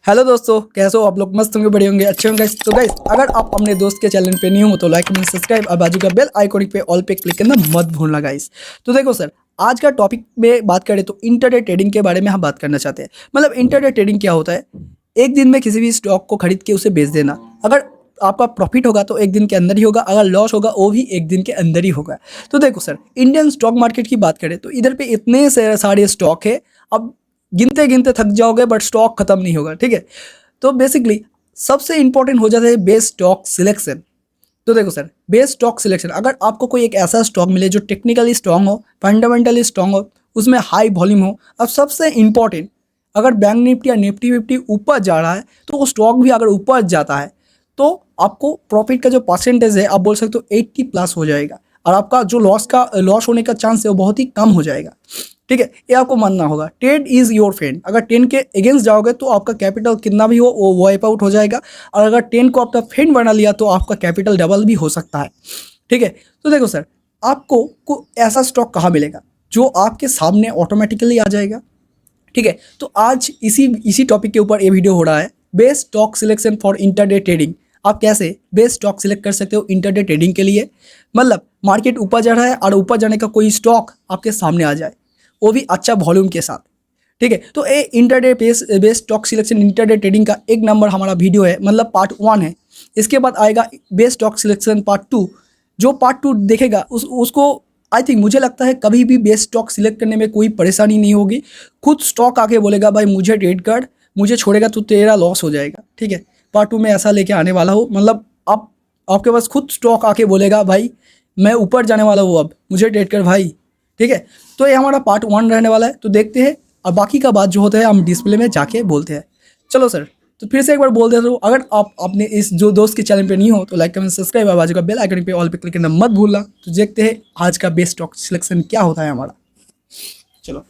Hello दोस्तों, कैसे हो आप लोग? मस्त होंगे, बड़े होंगे, अच्छे होंगे। तो गाइस, अगर आप अपने दोस्त के चैनल पे न्यू हो तो लाइक कमेंट सब्सक्राइब और बाजू का बेल आइकॉनिक पे ऑल पे क्लिक करना मत भूलना गाइस। तो देखो सर, आज का टॉपिक में बात करें तो इंटरडे ट्रेडिंग के बारे में हम बात करना चाहते हैं। मतलब इंटरडे ट्रेडिंग क्या होता है? एक दिन में किसी भी स्टॉक को खरीद के उसे बेच देना। अगर आपका प्रॉफिट होगा तो एक दिन के अंदर ही होगा, अगर लॉस होगा वो भी एक दिन के अंदर ही होगा। तो देखो सर, इंडियन स्टॉक मार्केट की बात करें तो इधर पे इतने सारे स्टॉक है, अब गिनते गिनते थक जाओगे बट स्टॉक खत्म नहीं होगा। ठीक है, तो बेसिकली सबसे इंपॉर्टेंट हो जाता है बेस स्टॉक सिलेक्शन। तो देखो सर, बेस स्टॉक सिलेक्शन, अगर आपको कोई एक ऐसा स्टॉक मिले जो टेक्निकली स्ट्रांग हो, फंडामेंटली स्ट्रांग हो, उसमें हाई वॉल्यूम हो, अब सबसे इंपॉर्टेंट, अगर बैंक निफ्टी या निफ्टी फिफ्टी ऊपर जा रहा है तो वो स्टॉक भी अगर ऊपर जाता है तो आपको प्रॉफिट का जो परसेंटेज है आप बोल सकते हो 80+ हो जाएगा, और आपका जो लॉस होने का चांस है वो बहुत ही कम हो जाएगा। ठीक है, ये आपको मानना होगा। Trade is your friend. अगर 10 के अगेंस्ट जाओगे तो आपका कैपिटल कितना भी हो वो वाइप आउट हो जाएगा, और अगर 10 को आपका फ्रेंड बना लिया तो आपका कैपिटल डबल भी हो सकता है। ठीक है, तो देखो सर, आपको को ऐसा स्टॉक कहाँ मिलेगा जो आपके सामने ऑटोमेटिकली आ जाएगा। ठीक है, तो आज इसी इसी टॉपिक के ऊपर ये वीडियो हो रहा है, best stock selection for intraday trading. आप कैसे बेस्ट स्टॉक सिलेक्ट कर सकते हो इंटरडे ट्रेडिंग के लिए। मतलब मार्केट ऊपर जा रहा है और ऊपर जाने का कोई स्टॉक आपके सामने आ जाए, वो भी अच्छा वॉल्यूम के साथ। ठीक है, तो ये intraday best stock selection intraday trading का 1 नंबर हमारा वीडियो है, मतलब पार्ट 1 है। इसके बाद आएगा बेस्ट स्टॉक सिलेक्शन पार्ट 2। जो पार्ट 2 देखेगा उसको आई थिंक, मुझे लगता है कभी भी बेस्ट स्टॉक सिलेक्ट करने में कोई परेशानी नहीं होगी। खुद स्टॉक आके बोलेगा भाई मुझे ट्रेड कर, मुझे छोड़ेगा तो तेरा लॉस हो जाएगा। ठीक है, पार्ट 2 में ऐसा लेके आने वाला हो, मतलब आपके पास खुद स्टॉक आके बोलेगा भाई मैं ऊपर जाने वाला हूँ, अब मुझे ट्रेड कर भाई। ठीक है, तो ये हमारा पार्ट 1 रहने वाला है, तो देखते हैं। और बाकी का बात जो होता है हम डिस्प्ले में जाके बोलते हैं। चलो सर, तो फिर से एक बार बोल देता हूँ, अगर आप अपने इस जो दोस्त के चैनल पे नहीं हो तो लाइक कमेंट सब्सक्राइब और बाजू का बेल आइकन पे ऑल पे क्लिक करना मत भूलना। तो देखते हैं आज का बेस्ट स्टॉक सिलेक्शन क्या होता है हमारा। चलो,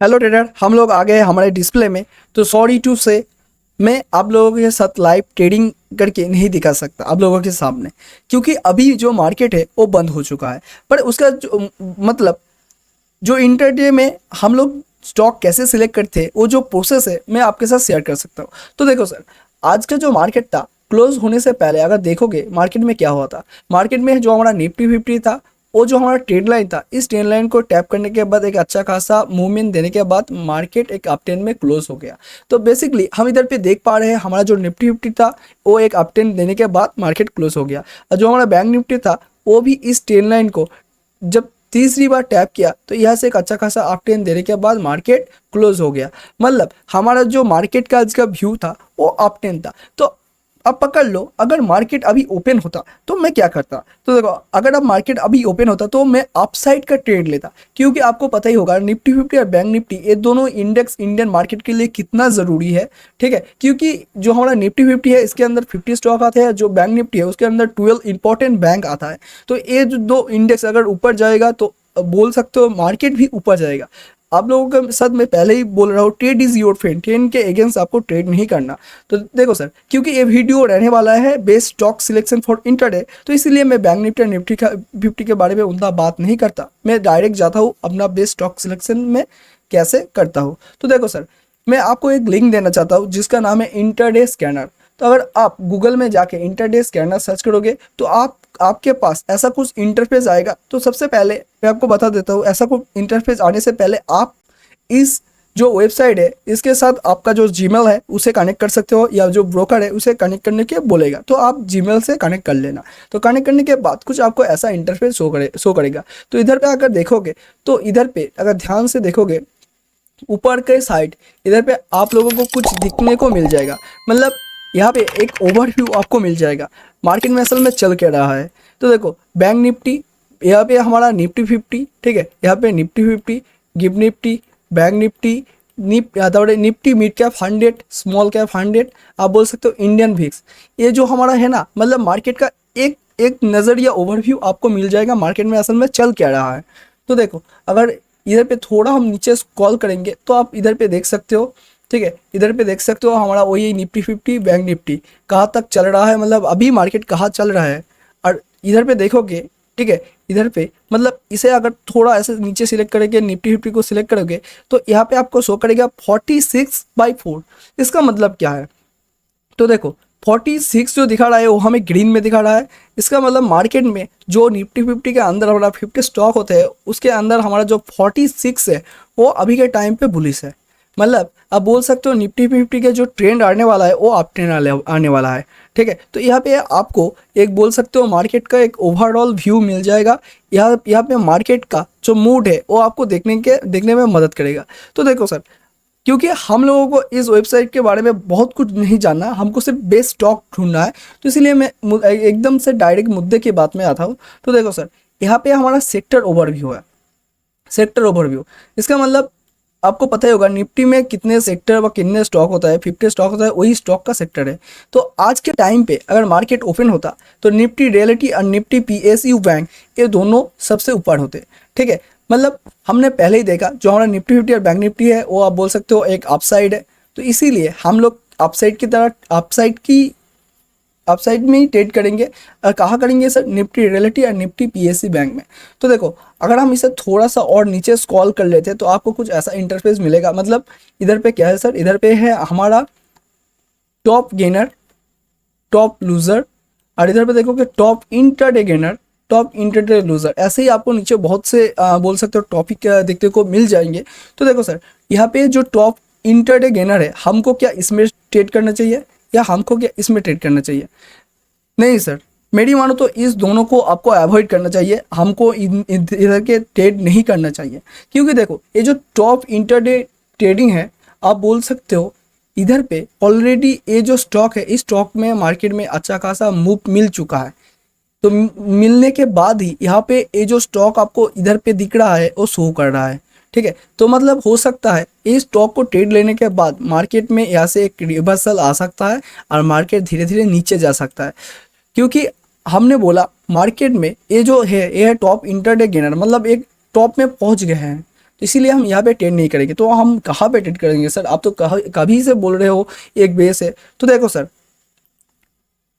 हेलो ट्रेडर, हम लोग आ गए हमारे डिस्प्ले में। तो सॉरी टू से मैं आप लोगों के साथ लाइव ट्रेडिंग करके नहीं दिखा सकता आप लोगों के सामने, क्योंकि अभी जो मार्केट है वो बंद हो चुका है। पर उसका जो मतलब जो इंटरडे में हम लोग स्टॉक कैसे सिलेक्ट करते हैं वो जो प्रोसेस है मैं आपके साथ शेयर कर सकता हूँ। तो देखो सर, आज का जो मार्केट था क्लोज होने से पहले अगर देखोगे मार्केट में क्या हुआ था। मार्केट में जो हमारा निफ्टी फिफ्टी था, वो जो हमारा ट्रेंड लाइन था, इस ट्रेंड लाइन को टैप करने के बाद एक अच्छा खासा मूवमेंट देने के बाद मार्केट एक अप ट्रेंड में क्लोज हो गया। तो बेसिकली हम इधर पे देख पा रहे हैं हमारा जो निफ्टी फिफ्टी था वो एक अप ट्रेंड देने के बाद मार्केट क्लोज हो गया, और जो हमारा बैंक निफ्टी था वो भी इस ट्रेंड लाइन को जब तीसरी बार टैप किया तो यहाँ से एक अच्छा खासा अप ट्रेंड देने के बाद मार्केट क्लोज हो गया। मतलब हमारा जो मार्केट का आज का व्यू था वो अप ट्रेंड था। तो अब पकड़ लो, अगर मार्केट अभी ओपन होता तो मैं क्या करता। तो देखो, अगर अब मार्केट अभी ओपन होता तो मैं अपसाइड का ट्रेड लेता, क्योंकि आपको पता ही होगा निफ्टी फिफ्टी और बैंक निफ्टी ये दोनों इंडेक्स इंडियन मार्केट के लिए कितना ज़रूरी है। ठीक है, क्योंकि जो हमारा निफ्टी फिफ्टी है इसके अंदर 50 स्टॉक आते हैं, जो बैंक निफ्टी है उसके अंदर 12 इंपॉर्टेंट बैंक आता है। तो ये जो दो इंडेक्स अगर ऊपर जाएगा तो बोल सकते हो मार्केट भी ऊपर जाएगा। आप लोगों के साथ मैं पहले ही बोल रहा हूँ, trade is your friend, trend के अगेंस्ट आपको ट्रेड नहीं करना। तो देखो सर, क्योंकि ये वीडियो रहने वाला है best stock selection for intraday, तो इसलिए मैं बैंक निफ्टी और निफ्टी का 50 के बारे में उतना बात नहीं करता। मैं डायरेक्ट जाता हूँ अपना बेस्ट स्टॉक सिलेक्शन में कैसे करता हूँ। तो देखो सर, मैं आपको एक लिंक देना चाहता हूँ जिसका नाम है इंटरडे स्कैनर। तो अगर आप गूगल में जाके इंटरडे स्कैनर सर्च करोगे तो आपके पास ऐसा कुछ इंटरफेस आएगा। तो सबसे पहले मैं आपको बता देता हूँ, ऐसा कुछ इंटरफेस आने से पहले आप इस जो वेबसाइट है इसके साथ आपका जो जीमेल है उसे कनेक्ट कर सकते हो, या जो ब्रोकर है उसे कनेक्ट करने के बोलेगा तो आप जीमेल से कनेक्ट कर लेना। तो कनेक्ट करने के बाद कुछ आपको ऐसा इंटरफेस शो करेगा। तो इधर पे अगर देखोगे तो इधर पे अगर ध्यान से देखोगे ऊपर के साइड इधर पे आप लोगों को कुछ दिखने को मिल जाएगा। मतलब यहाँ पे एक ओवरव्यू आपको मिल जाएगा मार्केट में असल में चल क्या रहा है। तो देखो, बैंक निफ्टी, यहाँ पे हमारा निफ्टी फिफ्टी, ठीक है, यहाँ पे Nifty fifty, give Nifty, bank Nifty, Nifty mid cap 100, small cap 100, आप बोल सकते हो इंडियन विक्स। ये जो हमारा है ना, मतलब मार्केट का एक एक नज़रिया ओवरव्यू आपको मिल जाएगा मार्केट में असल में चल क्या रहा है। तो देखो, अगर इधर पे थोड़ा हम नीचे स्क्रॉल करेंगे तो आप इधर पे देख सकते हो। ठीक है, इधर पे देख सकते हो हमारा वही निफ्टी फिफ्टी, बैंक निफ्टी कहाँ तक चल रहा है, मतलब अभी मार्केट कहाँ चल रहा है। और इधर पे देखोगे ठीक है। इधर पे मतलब इसे अगर थोड़ा ऐसे नीचे सिलेक्ट करेंगे, निफ्टी फिफ्टी को सिलेक्ट करोगे तो यहाँ पे आपको शो करेगा 46/4। इसका मतलब क्या है, तो देखो 46 जो दिखा रहा है वो हमें ग्रीन में दिखा रहा है। इसका मतलब मार्केट में जो निफ्टी फिफ्टी के अंदर हमारा 50 स्टॉक होते हैं उसके अंदर हमारा जो 46 है वो अभी के टाइम पे बुलिश है। मतलब आप बोल सकते हो निफ्टी फिफ्टी के जो ट्रेंड आने वाला है वो अप ट्रेंड आने वाला है, ठीक है। तो यहाँ पे आपको एक बोल सकते हो मार्केट का एक ओवरऑल व्यू मिल जाएगा। यहाँ पे मार्केट का जो मूड है वो आपको देखने में मदद करेगा। तो देखो सर, क्योंकि हम लोगों को इस वेबसाइट के बारे में बहुत कुछ नहीं जानना, हमको सिर्फ बेस्ट स्टॉक ढूंढना है, तो इसलिए मैं एकदम से डायरेक्ट मुद्दे की बात में आता हूँ। तो देखो सर, यहाँ पे हमारा सेक्टर ओवरव्यू है। सेक्टर ओवरव्यू इसका मतलब आपको पता ही होगा निफ्टी में कितने सेक्टर व कितने स्टॉक होता है, 50 स्टॉक होता है, वही स्टॉक का सेक्टर है। तो आज के टाइम पे अगर मार्केट ओपन होता तो निफ्टी रियलिटी और निफ्टी पीएसयू बैंक ये दोनों सबसे ऊपर होते, ठीक है। मतलब हमने पहले ही देखा जो हमारा निफ्टी फिफ्टी और बैंक निफ्टी है वो आप बोल सकते हो एक अपसाइड है, तो इसीलिए हम लोग अपसाइड की तरह अपसाइड में ही ट्रेड करेंगे। और कहाँ करेंगे सर, निफ्टी रियलिटी और निफ्टी पीएससी बैंक में। तो देखो अगर हम इसे थोड़ा सा और नीचे स्क्रॉल कर लेते हैं तो आपको कुछ ऐसा इंटरफेस मिलेगा। मतलब इधर पे क्या है सर, इधर पे है हमारा टॉप गेनर, टॉप लूजर, और इधर पे देखोगे top intraday gainer, top intraday loser. ऐसे ही आपको नीचे बहुत से बोल सकते हो टॉपिक देखने को मिल जाएंगे। तो देखो सर, यहाँ पे जो टॉप इंटरडे गेनर है हमको क्या इसमें ट्रेड करना चाहिए या हमको क्या इसमें ट्रेड करना चाहिए? नहीं सर, मेरी मानो तो इस दोनों को आपको अवॉइड करना चाहिए, हमको इधर के ट्रेड नहीं करना चाहिए। क्योंकि देखो ये जो टॉप इंटरडे ट्रेडिंग है आप बोल सकते हो इधर पे ऑलरेडी ये जो स्टॉक है इस स्टॉक में मार्केट में अच्छा खासा मूव मिल चुका है। तो मिलने के बाद ही यहाँ पे ये जो स्टॉक आपको इधर पे दिख रहा है वो शो कर रहा है, ठीक है। तो मतलब हो सकता है इस स्टॉक को ट्रेड लेने के बाद मार्केट में यहाँ से एक रिवर्सल आ सकता है और मार्केट धीरे धीरे नीचे जा सकता है। क्योंकि हमने बोला मार्केट में ये जो है ये है टॉप इंटरडे गेनर, मतलब एक टॉप में पहुंच गए हैं, तो इसीलिए हम यहाँ पे ट्रेड नहीं करेंगे। तो हम कहाँ पे ट्रेड करेंगे सर, आप तो कभी से बोल रहे हो एक बेस है। तो देखो सर,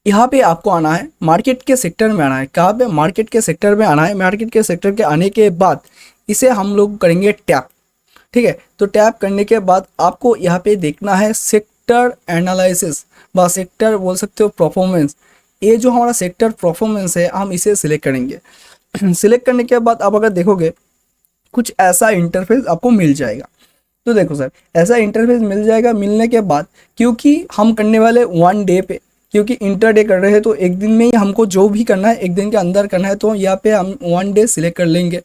यहाँ पे आपको आना है मार्केट के सेक्टर में आना है। कहाँ पे, मार्केट के सेक्टर में आना है। मार्केट के सेक्टर के आने के बाद इसे हम लोग करेंगे टैप, ठीक है। तो टैप करने के बाद आपको यहाँ पे देखना है सेक्टर एनालिसिस व सेक्टर बोल सकते हो परफॉर्मेंस। ये जो हमारा सेक्टर परफॉर्मेंस है हम इसे सिलेक्ट करेंगे। सिलेक्ट करने के बाद आप अगर देखोगे कुछ ऐसा इंटरफेस आपको मिल जाएगा। तो देखो सर, ऐसा इंटरफेस मिल जाएगा। मिलने के बाद क्योंकि हम करने वाले 1 डे पे, क्योंकि इंटरडे कर रहे हैं तो एक दिन में ही हमको जो भी करना है एक दिन के अंदर करना है, तो यहाँ पे हम 1 डे सिलेक्ट कर लेंगे।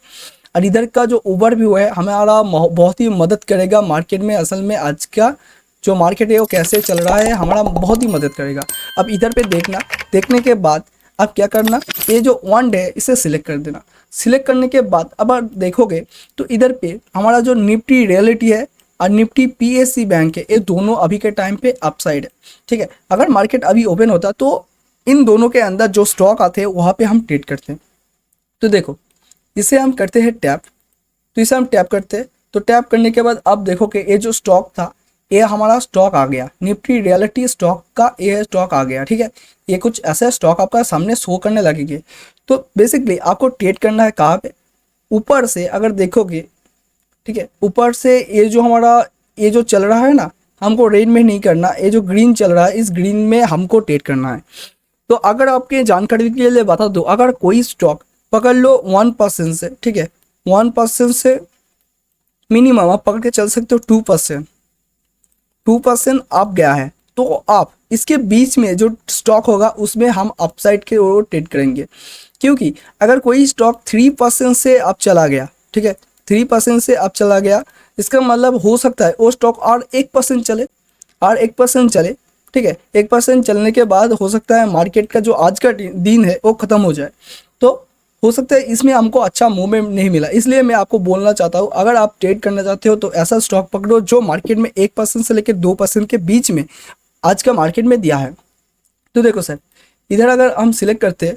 और इधर का जो ओवरव्यू है हमारा बहुत ही मदद करेगा मार्केट में। असल में आज का जो मार्केट है वो कैसे चल रहा है हमारा बहुत ही मदद करेगा। अब इधर पे देखना, देखने के बाद अब क्या करना, ये जो 1 डे इसे सिलेक्ट कर देना। सिलेक्ट करने के बाद अब आप देखोगे तो इधर पे हमारा जो निफ्टी रियलिटी है और निफ्टी पीएससी बैंक है ये दोनों अभी के टाइम पे अपसाइड है, ठीक है। अगर मार्केट अभी ओपन होता तो इन दोनों के अंदर जो स्टॉक आते हैं वहाँ पे हम ट्रेड करते हैं। तो देखो इसे हम करते हैं टैप, तो इसे हम टैप करते हैं। तो टैप करने के बाद अब देखो कि ये जो स्टॉक था ये हमारा स्टॉक आ गया, निफ्टी रियलिटी स्टॉक का ये स्टॉक आ गया, ठीक है। ये कुछ ऐसा स्टॉक आपका सामने शो करने लगेंगे। तो बेसिकली आपको ट्रेड करना है कहाँ पे, ऊपर से अगर देखोगे, ठीक है। ऊपर से ये जो हमारा ये जो चल रहा है ना, हमको रेड में नहीं करना, ये जो ग्रीन चल रहा है इस ग्रीन में हमको ट्रेड करना है। तो अगर आपके जानकारी के लिए बता दो, अगर कोई स्टॉक पकड़ लो 1% से, ठीक है, 1% से मिनिमम आप पकड़ के चल सकते हो 2% आप गया है तो आप इसके बीच में जो स्टॉक होगा उसमें हम अपसाइड के ओर ट्रेड करेंगे। क्योंकि अगर कोई स्टॉक 3% से आप चला गया, ठीक है, 3% से आप चला गया, इसका मतलब हो सकता है वो स्टॉक और 1% चले, और 1% चले, ठीक है। 1% चलने के बाद हो सकता है मार्केट का जो आज का दिन है वो ख़त्म हो जाए। तो हो सकता है इसमें हमको अच्छा मूवमेंट नहीं मिला। इसलिए मैं आपको बोलना चाहता हूँ अगर आप ट्रेड करना चाहते हो तो ऐसा स्टॉक पकड़ो जो मार्केट में 1% से लेकर 2% के बीच में आज का मार्केट में दिया है। तो देखो सर, इधर अगर हम सिलेक्ट करते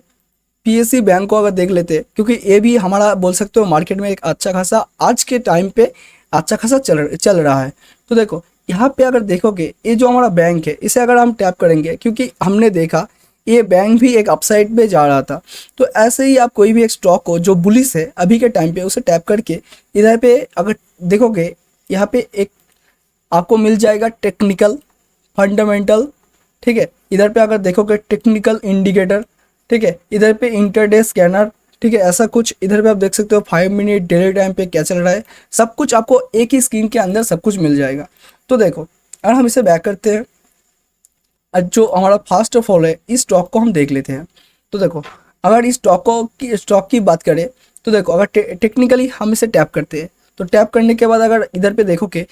पीएससी बैंक को अगर देख लेते, क्योंकि ये भी हमारा बोल सकते हो मार्केट में एक अच्छा खासा आज के टाइम पे अच्छा खासा चल रहा है। तो देखो यहाँ पे अगर देखोगे ये जो हमारा बैंक है इसे अगर हम टैप करेंगे, क्योंकि हमने देखा ये बैंक भी एक अपसाइड पे जा रहा था। तो ऐसे ही आप कोई भी एक स्टॉक को जो बुलिश है अभी के टाइम पे उसे टैप करके इधर पे अगर देखोगे, यहाँ पे एक आपको मिल जाएगा टेक्निकल, फंडामेंटल, ठीक है। इधर पे अगर देखोगे टेक्निकल इंडिकेटर, ठीक है। इधर पे इंटरडे स्कैनर, ठीक है। ऐसा कुछ इधर पे आप देख सकते हो 5 मिनट डेली टाइम पे क्या चल रहा है, सब कुछ आपको एक ही स्क्रीन के अंदर सब कुछ मिल जाएगा। तो देखो अगर हम इसे बैक करते हैं, जो हमारा फर्स्ट ऑफ ऑल है इस स्टॉक को हम देख लेते हैं। तो देखो अगर इस स्टॉक की बात करें तो देखो अगर टेक्निकली हम इसे टैप करते हैं तो टैप करने के बाद अगर इधर पे देखोगे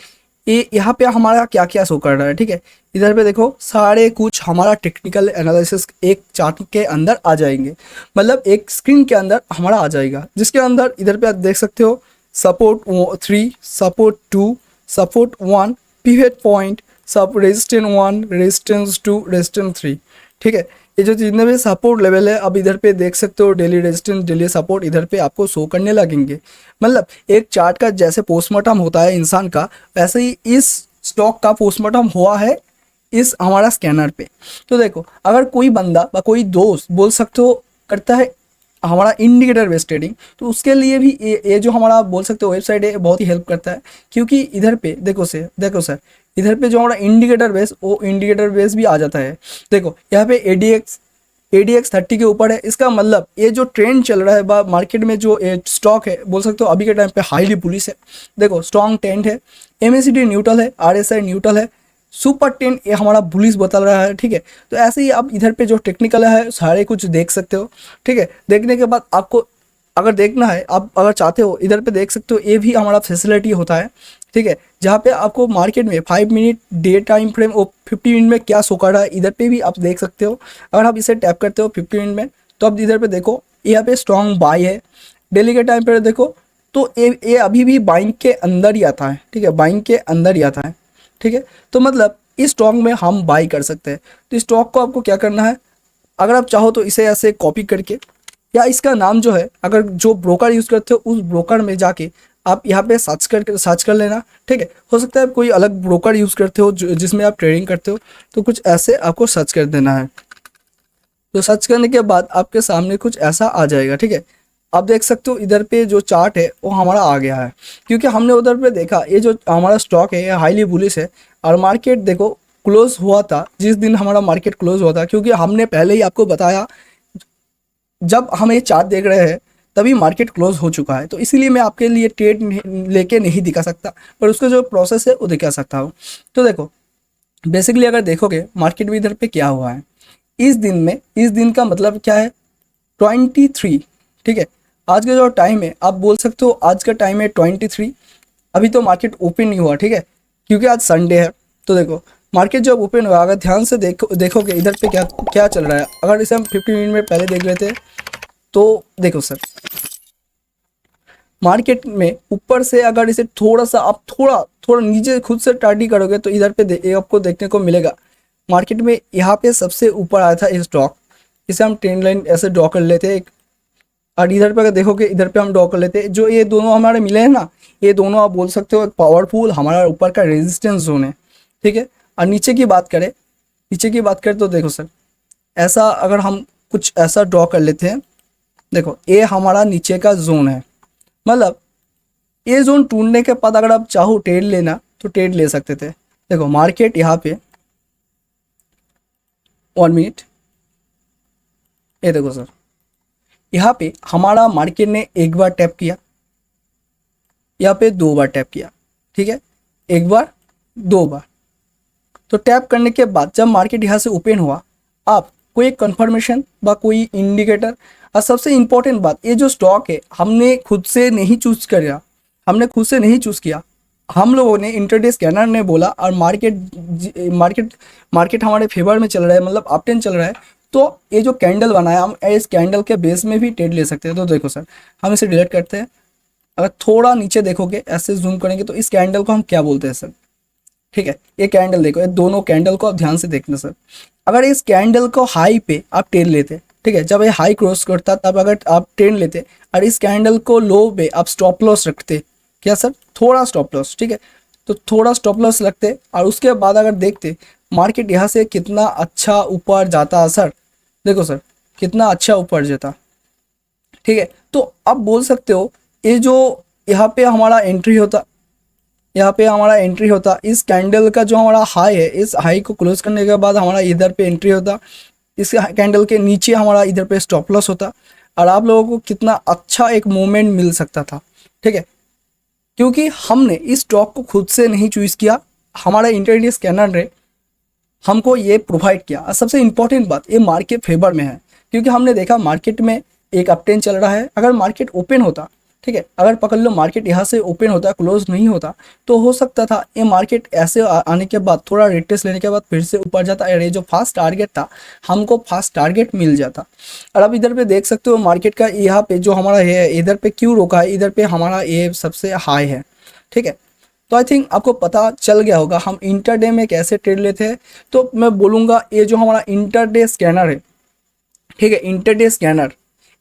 ये यहाँ पे हमारा क्या क्या शो कर रहा है, ठीक है। इधर पे देखो सारे कुछ हमारा टेक्निकल एनालिसिस एक चार्ट के अंदर आ जाएंगे, मतलब एक स्क्रीन के अंदर हमारा आ जाएगा, जिसके अंदर इधर पे आप देख सकते हो support 3, support 2, support 1, pivot point, सब रेजिस्टेंस 1, रेजिस्टेंस 2, रेजिस्टेंस 3, ठीक है। ये जो जितने भी सपोर्ट लेवल है अब इधर पे देख सकते हो, डेली रेजिस्टेंस, डेली सपोर्ट इधर पे आपको शो करने लगेंगे। मतलब एक चार्ट का जैसे पोस्टमार्टम होता है इंसान का, वैसे ही इस स्टॉक का पोस्टमार्टम हुआ है इस हमारा स्कैनर पे। तो देखो अगर कोई बंदा व कोई दोस्त बोल सकते हो करता है हमारा इंडिकेटर बेस्ड ट्रेडिंग, तो उसके लिए भी ये जो हमारा बोल सकते हो वेबसाइट है बहुत ही हेल्प करता है। क्योंकि इधर पे देखो सर इधर पे जो हमारा इंडिकेटर बेस, वो इंडिकेटर बेस भी आ जाता है। देखो यहाँ पे ADX 30 के ऊपर है, इसका मतलब ये जो ट्रेंड चल रहा है मार्केट में, जो स्टॉक है बोल सकते हो अभी के टाइम पे हाईली बुलिश है। देखो स्ट्रॉन्ग ट्रेंड है, MACD न्यूट्रल है, RSI न्यूट्रल है, सुपर 10 ये हमारा बुलिश बता रहा है, ठीक है। तो ऐसे ही आप इधर पे जो टेक्निकल है सारे कुछ देख सकते हो, ठीक है। देखने के बाद आपको अगर देखना है, आप अगर चाहते हो इधर पे देख सकते हो, ये भी हमारा फैसिलिटी होता है, ठीक है। जहाँ पे आपको मार्केट में 5 मिनट डे टाइम फ्रेम और 50 मिनट में क्या शो कर रहा है इधर पे भी आप देख सकते हो। अगर आप इसे टैप करते हो 50 मिनट में तो आप इधर पे देखो यहाँ पे स्ट्रॉन्ग बाय है। डेली के टाइम पे देखो तो ये अभी भी बाइंग के अंदर ही आता है, ठीक है, बाइंग के अंदर ही आता है, ठीक है। तो मतलब इस स्टॉक में हम बाई कर सकते हैं। तो इस स्टॉक को आपको क्या करना है, अगर आप चाहो तो इसे ऐसे कॉपी करके, या इसका नाम जो है अगर जो ब्रोकर यूज़ करते हो उस ब्रोकर में जाके आप यहाँ पे सर्च कर लेना, ठीक है। हो सकता है कोई अलग ब्रोकर यूज़ करते हो जिसमें आप ट्रेडिंग करते हो, तो कुछ ऐसे आपको सर्च कर देना है। तो सर्च करने के बाद आपके सामने कुछ ऐसा आ जाएगा, ठीक है। आप देख सकते हो इधर पे जो चार्ट है वो हमारा आ गया है, क्योंकि हमने उधर पे देखा ये जो हमारा स्टॉक है ये हाईली बुलिश है। और मार्केट देखो क्लोज हुआ था जिस दिन हमारा मार्केट क्लोज हुआ था, क्योंकि हमने पहले ही आपको बताया जब हम ये चार्ट देख रहे हैं तभी मार्केट क्लोज हो चुका है। तो इसीलिए मैं आपके लिए ट्रेड लेके नहीं दिखा सकता, पर उसका जो प्रोसेस है वो दिखा सकता हूँ। तो देखो बेसिकली अगर देखोगे मार्केट में इधर पे क्या हुआ है इस दिन में, इस दिन का मतलब क्या है 23, ठीक है। आज का जो टाइम है आप बोल सकते हो आज का टाइम है 23। अभी तो मार्केट ओपन नहीं हुआ, ठीक है, क्योंकि आज संडे है। तो देखो मार्केट जब ओपन हुआ, अगर ध्यान से देखोगे इधर पे क्या क्या चल रहा है। अगर इसे हम 50 मिनट में पहले देख लेते हैं तो देखो सर मार्केट में ऊपर से अगर इसे थोड़ा सा आप थोड़ा नीचे खुद से स्टडी करोगे तो इधर पे आपको देखने को मिलेगा मार्केट में यहाँ पे सबसे ऊपर आया था ये स्टॉक। इसे हम ट्रेंड लाइन ऐसे ड्रॉ कर लेते हैं, और इधर पे अगर देखोगे इधर पे हम ड्रॉ कर लेते हैं। जो ये दोनों हमारे मिले हैं ना, ये दोनों आप बोल सकते हो एक पावरफुल हमारा ऊपर का रेजिस्टेंस जोन है, ठीक है। और नीचे की बात करें तो देखो सर ऐसा अगर हम कुछ ऐसा ड्रॉ कर लेते हैं, देखो ये हमारा नीचे का जोन है। मतलब ये जोन टूटने के बाद अगर आप चाहो ट्रेड लेना तो ट्रेड ले सकते थे। देखो मार्केट यहाँ पे 1 मिनट, ये देखो सर यहाँ पे हमारा मार्केट ने एक बार टैप किया, यहाँ पे 2 बार टैप किया, ठीक है, एक बार 2 बार। तो टैप करने के बाद जब मार्केट यहाँ से ओपन हुआ आप कोई एक कन्फर्मेशन व कोई इंडिकेटर, और सबसे इम्पोर्टेंट बात ये जो स्टॉक है हमने खुद से नहीं चूज किया, हम लोगों ने इंटरडे स्कैनर ने बोला और मार्केट हमारे फेवर में चल रहा है, मतलब अप ट्रेंड चल रहा है। तो ये जो कैंडल बनाया हम इस कैंडल के बेस में भी ट्रेड ले सकते हैं। तो देखो सर हम इसे डिलीट करते हैं, अगर थोड़ा नीचे देखोगे ऐसे जूम करेंगे तो इस कैंडल को हम क्या बोलते हैं सर, ठीक है। ये कैंडल देखो, ये दोनों कैंडल को आप ध्यान से देखना सर। अगर इस कैंडल को हाई पे आप ट्रेड लेते, ठीक है, जब ये हाई क्रॉस करता तब अगर आप ट्रेड लेते, और इस कैंडल को लो पे आप स्टॉप लॉस रखते, क्या सर, थोड़ा स्टॉप लॉस, ठीक है, तो थोड़ा स्टॉप लॉस रखते और उसके बाद अगर देखते मार्केट यहाँ से कितना अच्छा ऊपर जाता है सर। देखो सर कितना अच्छा ऊपर जाता, ठीक है। तो आप बोल सकते हो ये जो यहाँ पे हमारा एंट्री होता, यहाँ पे हमारा एंट्री होता, इस कैंडल का जो हमारा हाई है, इस हाई को क्लोज करने के बाद हमारा इधर पे एंट्री होता, इस कैंडल के नीचे हमारा इधर पे स्टॉप लॉस होता, और आप लोगों को कितना अच्छा एक मोमेंट मिल सकता था, ठीक है। क्योंकि हमने इस स्टॉक को खुद से नहीं चूज किया, हमारा इंटरडे स्कैनर ने हमको ये प्रोवाइड किया। और सबसे इंपॉर्टेंट बात, ये मार्केट फेवर में है, क्योंकि हमने देखा मार्केट में एक अप ट्रेंड चल रहा है। अगर मार्केट ओपन होता, ठीक है, अगर पकड़ लो मार्केट यहाँ से ओपन होता, क्लोज नहीं होता, तो हो सकता था ये मार्केट ऐसे आने के बाद थोड़ा रिट्रेस लेने के बाद फिर से ऊपर जाता, और ये जो फास्ट टारगेट था हमको फास्ट टारगेट मिल जाता। और अब इधर पे देख सकते हो मार्केट का यहाँ पे जो हमारा है, इधर पे क्यों रोका है, इधर पे हमारा ये सबसे हाई है, ठीक है। तो आई थिंक आपको पता चल गया होगा हम इंटरडे में कैसे ट्रेड लेते हैं। तो मैं बोलूँगा ये जो हमारा इंटरडे स्कैनर है, ठीक है, इंटरडे स्कैनर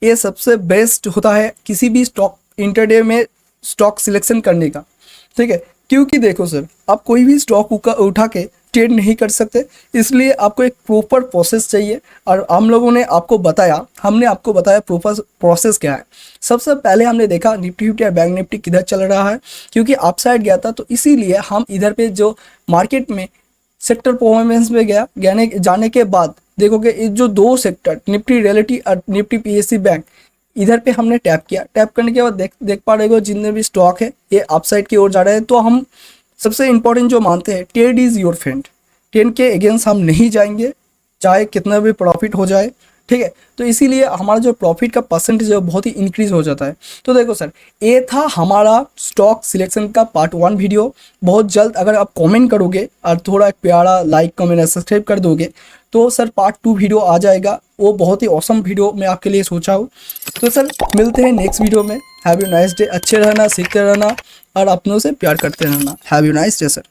ये सबसे बेस्ट होता है किसी भी स्टॉक इंटरडे में स्टॉक सिलेक्शन करने का, ठीक है। क्योंकि देखो सर, आप कोई भी स्टॉक उठा के ट्रेड नहीं कर सकते, इसलिए आपको एक प्रॉपर प्रोसेस चाहिए। और हम लोगों ने आपको बताया, हमने आपको बताया प्रॉपर प्रोसेस क्या है। सबसे पहले हमने देखा निफ्टी 50 और बैंक निफ्टी किधर चल रहा है, क्योंकि अपसाइड गया था, तो इसीलिए हम इधर पे जो मार्केट में सेक्टर परफॉर्मेंस में गया, जाने के बाद देखोगे ये जो दो सेक्टर निफ्टी रियलिटी और निफ्टी पीएससी बैंक, इधर पे हमने टैप किया। टैप करने के बाद देख पा रहे हो जितने भी स्टॉक है ये अपसाइड की ओर जा रहे हैं। तो हम सबसे इंपॉर्टेंट जो मानते हैं, trade is your friend, trade के अगेंस्ट हम नहीं जाएंगे चाहे कितना भी प्रॉफिट हो जाए, ठीक है। तो इसीलिए हमारा जो प्रॉफिट का परसेंटेज है बहुत ही इंक्रीज हो जाता है। तो देखो सर, ये था हमारा स्टॉक सिलेक्शन का पार्ट 1 वीडियो। बहुत जल्द अगर आप कमेंट करोगे और थोड़ा एक प्यारा लाइक कमेंट सब्सक्राइब कर दोगे तो सर पार्ट 2 वीडियो आ जाएगा, वो बहुत ही ऑसम वीडियो मैं आपके लिए सोचा हूँ। तो सर मिलते हैं नेक्स्ट वीडियो में। Have you nice day. अच्छे रहना, सीखते रहना और अपनों से प्यार करते रहना। Have you nice day sir.